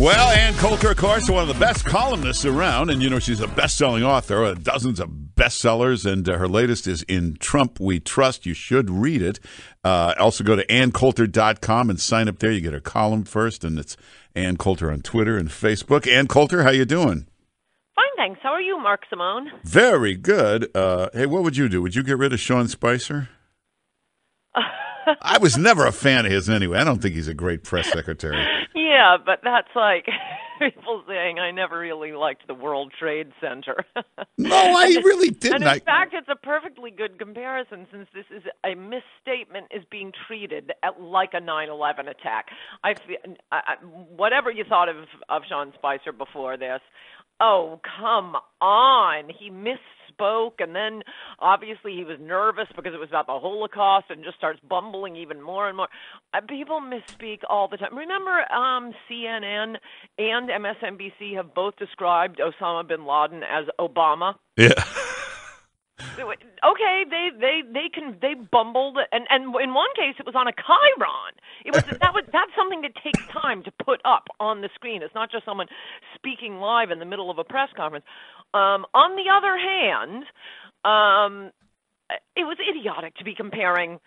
Well, Ann Coulter, of course, one of the best columnists around, and you know she's a best-selling author, dozens of bestsellers, and her latest is In Trump We Trust. You should read it. Also go to AnnCoulter.com and sign up there. You get her column first, and it's Ann Coulter on Twitter and Facebook. Ann Coulter, how you doing? Fine, thanks. How are you, Mark Simone? Very good. Hey, what would you do? Would you get rid of Sean Spicer? I was never a fan of his anyway. I don't think he's a great press secretary. Yeah, but that's like people saying I never really liked the World Trade Center. No, I really didn't. And in fact, it's a perfectly good comparison since this is a misstatement is being treated like a 9/11 attack. Whatever you thought of Sean Spicer before this, oh, come on. He misspoke, and then obviously he was nervous because it was about the Holocaust and just starts bumbling even more and more. People misspeak all the time. Remember CNN and MSNBC have both described Osama bin Laden as Obama? Yeah. Okay, they bumbled, and in one case it was on a chyron. That's something that takes time to put up on the screen. It's not just someone speaking live in the middle of a press conference. On the other hand, it was idiotic to be comparing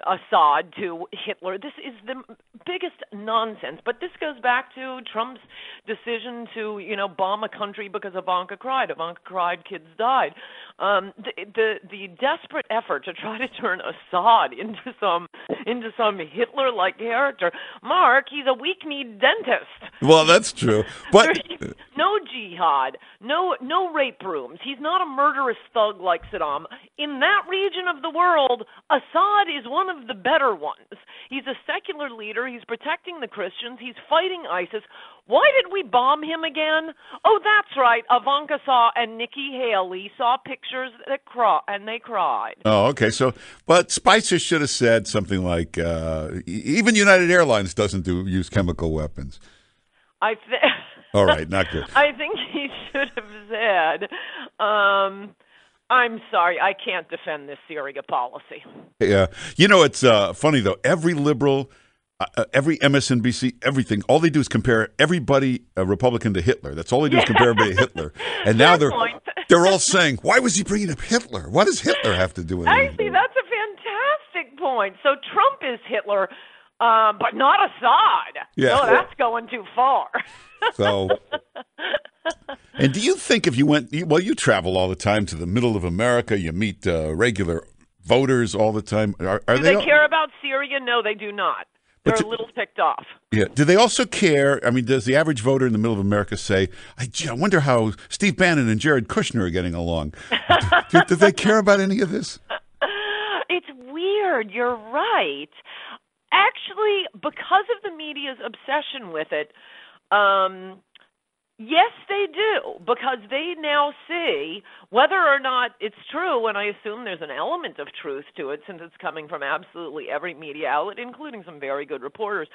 Assad to Hitler. This is the biggest nonsense. But this goes back to Trump's decision to, bomb a country because Ivanka cried. Ivanka cried, kids died. The desperate effort to try to turn Assad into some Hitler-like character. Mark, he's a weak-kneed dentist. Well, that's true. But no jihad, no rape rooms. He's not a murderous thug like Saddam. In that region of the world, Assad is one of the better ones. He's a secular leader. He's protecting the Christians. He's fighting ISIS. Why did we bomb him again? Oh, that's right. Ivanka saw and Nikki Haley saw pictures and they cried. Oh, okay. But Spicer should have said something like, even United Airlines doesn't use chemical weapons. All right, not good. I think he should have said, I'm sorry, I can't defend this Syria policy. Yeah. It's funny, though. Every liberal, every MSNBC, everything, all they do is compare everybody, Republican, to Hitler. That's all they do is compare everybody to Hitler. And now they're all saying, why was he bringing up Hitler? What does Hitler have to do with it? Actually, that's a fantastic point. So Trump is Hitler, but not Assad. Yeah. No, that's going too far. And do you think if you went, you travel all the time to the middle of America, you meet regular voters all the time. Do they care about Syria? No, they do not. They're a little ticked off. Yeah. Do they also care? I mean, does the average voter in the middle of America say, I wonder how Steve Bannon and Jared Kushner are getting along? do they care about any of this? It's weird. You're right. Actually, because of the media's obsession with it, yes, they do, because they now see whether or not it's true, and I assume there's an element of truth to it since it's coming from absolutely every media outlet, including some very good reporters.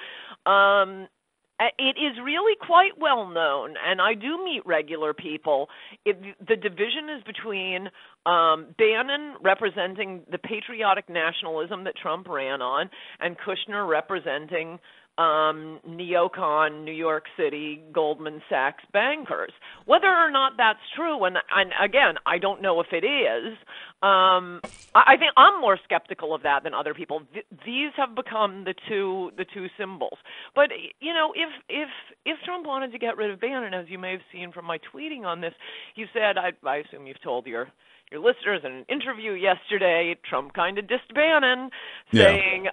It is really quite well known, and I do meet regular people. The division is between Bannon representing the patriotic nationalism that Trump ran on, and Kushner representing neocon New York City Goldman Sachs bankers. Whether or not that's true, and again, I don't know if it is. I think I'm more skeptical of that than other people. These have become the two symbols. But if Trump wanted to get rid of Bannon, as you may have seen from my tweeting on this, he said, I assume you've told your listeners in an interview yesterday, Trump kind of dissed Bannon, saying,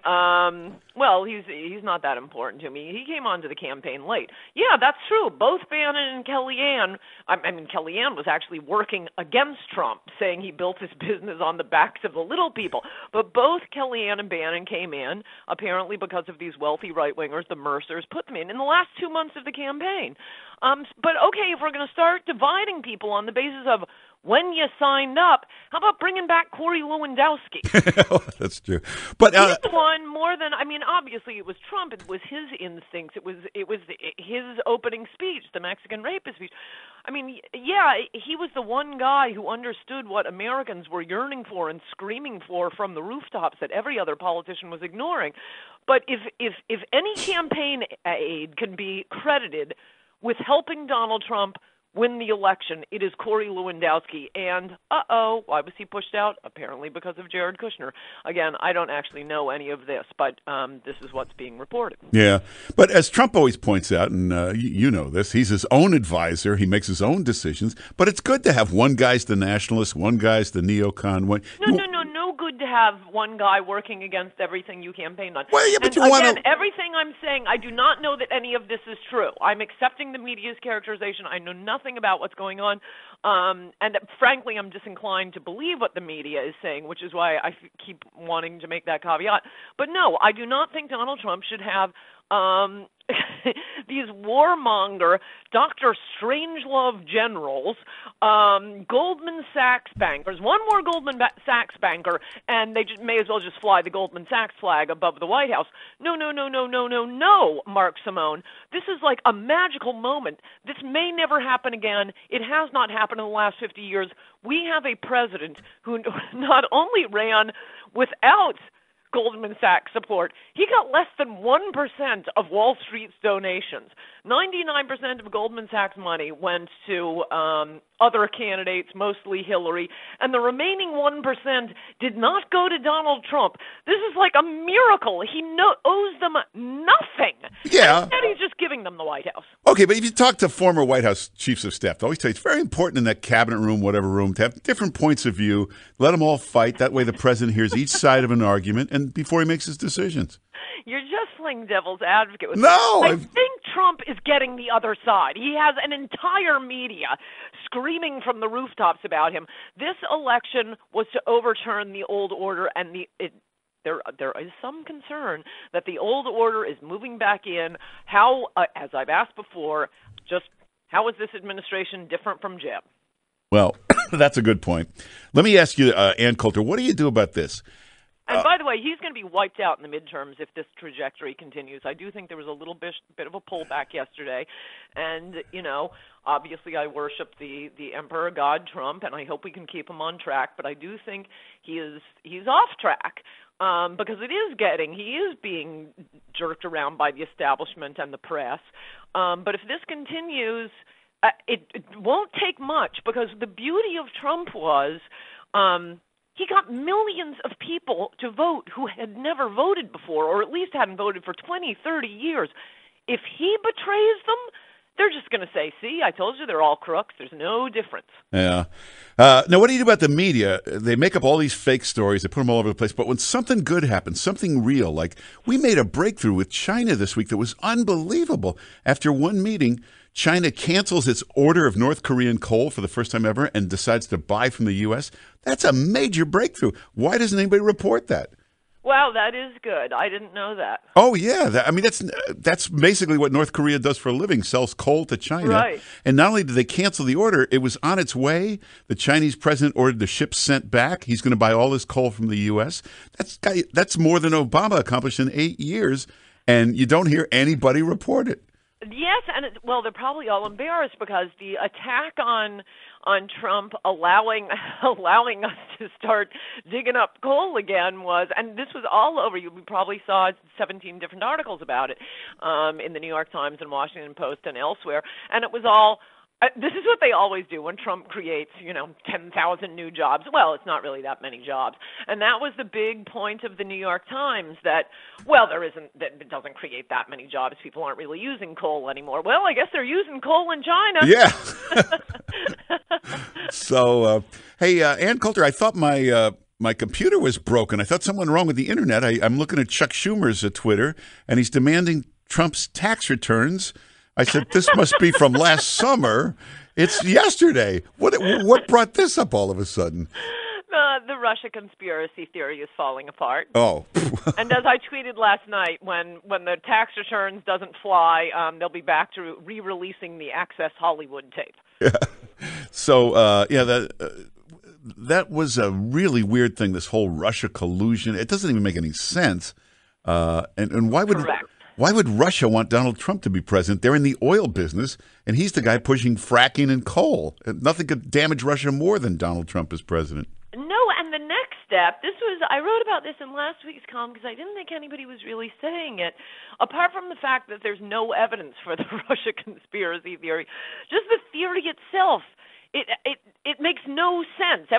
well, he's not that important to me. He came onto the campaign late. Yeah, that's true. Both Bannon and Kellyanne, Kellyanne was actually working against Trump, saying he built his business on the backs of the little people. But both Kellyanne and Bannon came in, apparently because of these wealthy right-wingers, the Mercers, put them in the last 2 months of the campaign. But okay, if we're going to start dividing people on the basis of when you signed up, how about bringing back Corey Lewandowski? That's true. But he's the one more than, obviously it was Trump. It was his instincts. It was his opening speech, the Mexican rapist speech. I mean, yeah, he was the one guy who understood what Americans were yearning for and screaming for from the rooftops that every other politician was ignoring. But if any campaign aide can be credited with helping Donald Trump win the election, it is Corey Lewandowski. And, why was he pushed out? Apparently because of Jared Kushner. Again, I don't actually know any of this, but this is what's being reported. Yeah, but as Trump always points out, and you know this, he's his own advisor. He makes his own decisions. But it's good to have one guy's the nationalist, one guy's the neocon. No good to have one guy working against everything you campaigned on. Well, yeah, but and you again, want to... everything I'm saying, I do not know that any of this is true. I'm accepting the media's characterization. I know nothing about what's going on. And frankly, I'm disinclined to believe what the media is saying, which is why I keep wanting to make that caveat. But no, I do not think Donald Trump should have these warmonger, Dr. Strangelove generals, Goldman Sachs bankers, one more Goldman Sachs banker, and they may as well just fly the Goldman Sachs flag above the White House. No, Mark Simone. This is like a magical moment. This may never happen again. It has not happened in the last 50 years. We have a president who not only ran without Goldman Sachs support, he got less than 1% of Wall Street's donations. 99% of Goldman Sachs money went to other candidates, mostly Hillary, and the remaining 1% did not go to Donald Trump. This is like a miracle. He owes them nothing. Yeah. And he's just giving them the White House. Okay, but if you talk to former White House chiefs of staff, they always tell you it's very important in that cabinet room, whatever room, to have different points of view. Let them all fight. That way the president hears each side of an argument and before he makes his decisions. You're just playing devil's advocate with me. No! I think Trump is getting the other side. He has an entire media screaming from the rooftops about him. This election was to overturn the old order, and there is some concern that the old order is moving back in. How, as I've asked before, just how is this administration different from Jeb? Well, that's a good point. Let me ask you, Ann Coulter, what do you do about this? And by the way, he's going to be wiped out in the midterms if this trajectory continues. I do think there was a little bit of a pullback yesterday. And, obviously I worship the emperor god Trump, and I hope we can keep him on track. But I do think he's off track because he is being jerked around by the establishment and the press. But if this continues, it won't take much, because the beauty of Trump was he got millions of people to vote who had never voted before, or at least hadn't voted for 20, 30 years. If he betrays them, they're just going to say, see, I told you they're all crooks. There's no difference. Yeah. Now, what do you do about the media? They make up all these fake stories. They put them all over the place. But when something good happens, something real, like we made a breakthrough with China this week that was unbelievable. After one meeting, China cancels its order of North Korean coal for the first time ever and decides to buy from the U.S. That's a major breakthrough. Why doesn't anybody report that? Wow, that is good. I didn't know that. Oh, yeah. That's basically what North Korea does for a living, sells coal to China. Right. And not only did they cancel the order, it was on its way. The Chinese president ordered the ship sent back. He's going to buy all his coal from the U.S. That's more than Obama accomplished in 8 years, and you don't hear anybody report it. Yes, and they're probably all embarrassed because the attack on Trump allowing us to start digging up coal again was, and this was all over. You probably saw 17 different articles about it in the New York Times and Washington Post and elsewhere, and it was all. This is what they always do when Trump creates, 10,000 new jobs. Well, it's not really that many jobs. And that was the big point of the New York Times that it doesn't create that many jobs. People aren't really using coal anymore. Well, I guess they're using coal in China. Yeah. So, hey, Ann Coulter, I thought my computer was broken. I thought something wrong with the internet. I'm looking at Chuck Schumer's Twitter, and he's demanding Trump's tax returns. I said, this must be from last summer. It's yesterday. What brought this up all of a sudden? The Russia conspiracy theory is falling apart. Oh. And as I tweeted last night, when the tax returns doesn't fly, they'll be back to re-releasing the Access Hollywood tape. Yeah. So, that was a really weird thing, this whole Russia collusion. It doesn't even make any sense. And why would... Correct. Why would Russia want Donald Trump to be president? They're in the oil business, and he's the guy pushing fracking and coal. Nothing could damage Russia more than Donald Trump as president. No, and the next step, I wrote about this in last week's column because I didn't think anybody was really saying it, apart from the fact that there's no evidence for the Russia conspiracy theory, just the theory itself. It makes no sense.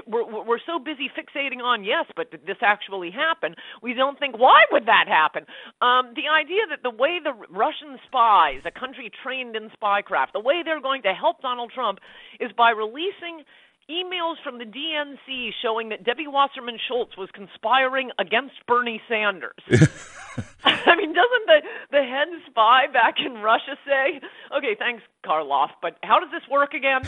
We're so busy fixating on, yes, but did this actually happen? We don't think, why would that happen? The idea that the way the Russian spies, a country trained in spycraft, the way they're going to help Donald Trump is by releasing emails from the DNC showing that Debbie Wasserman Schultz was conspiring against Bernie Sanders. I mean, doesn't the head spy back in Russia say, okay, thanks, Karloff, but how does this work again?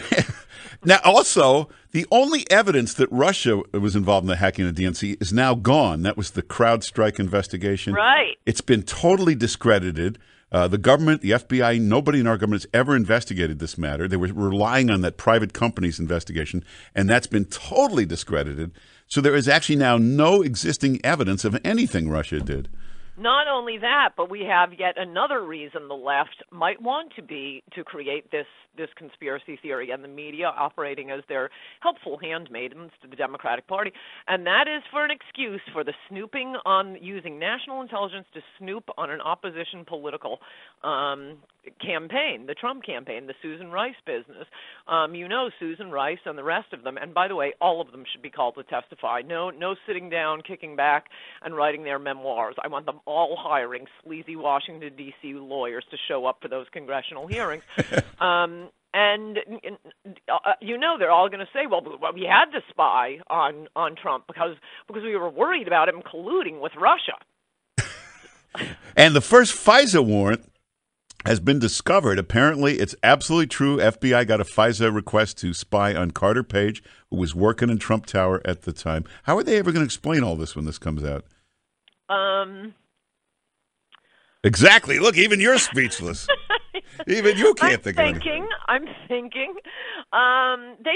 Now, also, the only evidence that Russia was involved in the hacking of the DNC is now gone. That was the CrowdStrike investigation. Right. It's been totally discredited. The government, the FBI, nobody in our government has ever investigated this matter. They were relying on that private company's investigation, and that's been totally discredited. So there is actually now no existing evidence of anything Russia did. Not only that, but we have yet another reason the left might want to create this conspiracy theory, and the media operating as their helpful handmaidens to the Democratic Party, and that is for an excuse for the snooping on using national intelligence to snoop on an opposition political campaign, the Trump campaign, the Susan Rice business. Susan Rice and the rest of them, and by the way, all of them should be called to testify. No sitting down, kicking back, and writing their memoirs. I want them all hiring sleazy Washington, D.C. lawyers to show up for those congressional hearings. And they're all going to say, well, we had to spy on Trump because we were worried about him colluding with Russia. And the first FISA warrant has been discovered. Apparently, it's absolutely true. FBI got a FISA request to spy on Carter Page, who was working in Trump Tower at the time. How are they ever going to explain all this when this comes out? Exactly. Look, even you're speechless. Even you can't think of anything. I'm thinking. The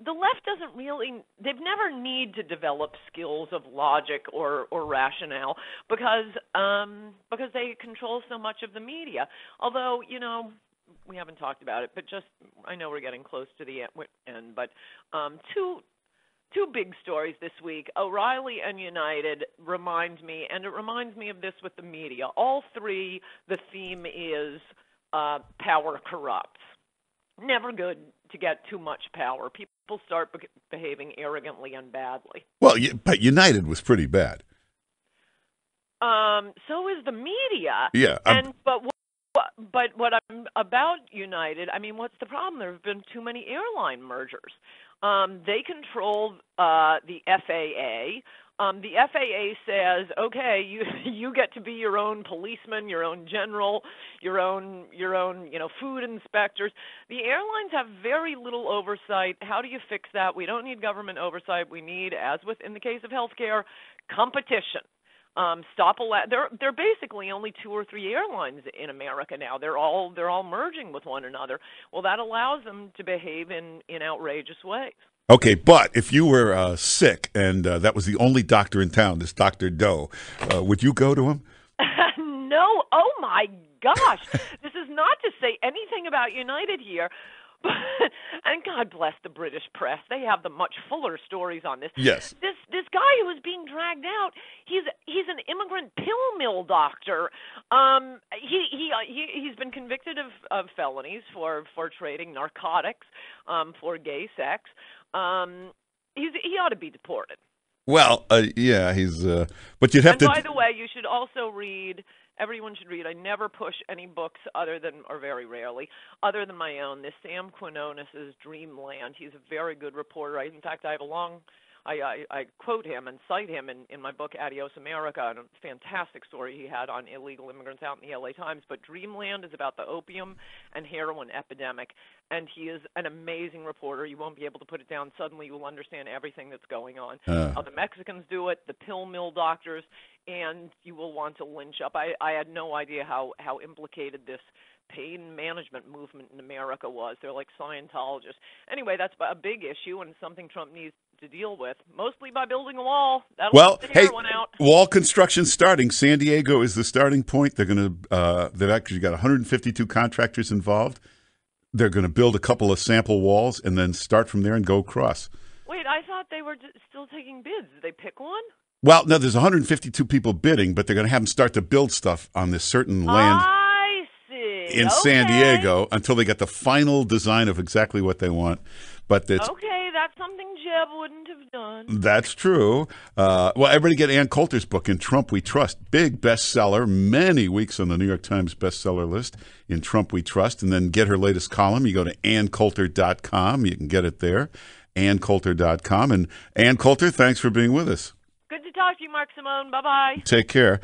left doesn't really. They've never need to develop skills of logic or rationale because they control so much of the media. Although we haven't talked about it, but I know we're getting close to the end. But two big stories this week. O'Reilly and United reminds me, and it reminds me of this with the media. All three, the theme is power corrupts. Never good to get too much power. People start behaving arrogantly and badly. Well, but United was pretty bad. So is the media. Yeah. But what I'm about United, I mean, what's the problem? There have been too many airline mergers. They control the FAA. The FAA says, okay, you get to be your own policeman, your own general, your own food inspectors. The airlines have very little oversight. How do you fix that? We don't need government oversight. We need, as with in the case of healthcare, competition. There are basically only 2 or 3 airlines in America now. They're all merging with one another. Well, that allows them to behave in outrageous ways. Okay, but if you were sick and that was the only doctor in town, this Dr. Doe, would you go to him? No. Oh, my gosh. This is not to say anything about United here. And God bless the British press. They have the much fuller stories on this. Yes. This guy who is being dragged out, he's an immigrant pill mill doctor. He's been convicted of felonies for trading narcotics, for gay sex. He ought to be deported. Well, yeah, he's. But you'd have to. And by the way, you should also read. Everyone should read. I never push any books or very rarely, other than my own. This Sam Quinones's Dreamland. He's a very good reporter. In fact, I have I quote him and cite him in my book Adios America, and a fantastic story he had on illegal immigrants out in the LA Times. But Dreamland is about the opium and heroin epidemic, and he is an amazing reporter. You won't be able to put it down. Suddenly you will understand everything that's going on. How the Mexicans do it, the pill mill doctors, and you will want to lynch up. I had no idea how implicated this pain management movement in America was. They're like Scientologists. Anyway, that's a big issue and something Trump needs to deal with, mostly by building a wall. That'll Well, keep the hey, heroin out. wall construction starting. San Diego is the starting point. They're going to. They've actually got 152 contractors involved. They're going to build a couple of sample walls and then start from there and go across. Wait, I thought they were still taking bids. Did they pick one? Well, no, there's 152 people bidding, but they're going to have them start to build stuff on this certain land I see. in San Diego until they get the final design of exactly what they want. But it's Okay, that's something Jeb wouldn't have done. That's true. Well, everybody get Ann Coulter's book, In Trump We Trust. Big bestseller, many weeks on the New York Times bestseller list, In Trump We Trust. And then get her latest column. You go to AnnCoulter.com. You can get it there, AnnCoulter.com. And Ann Coulter, thanks for being with us. Good to talk to you, Mark Simone. Bye-bye. Take care.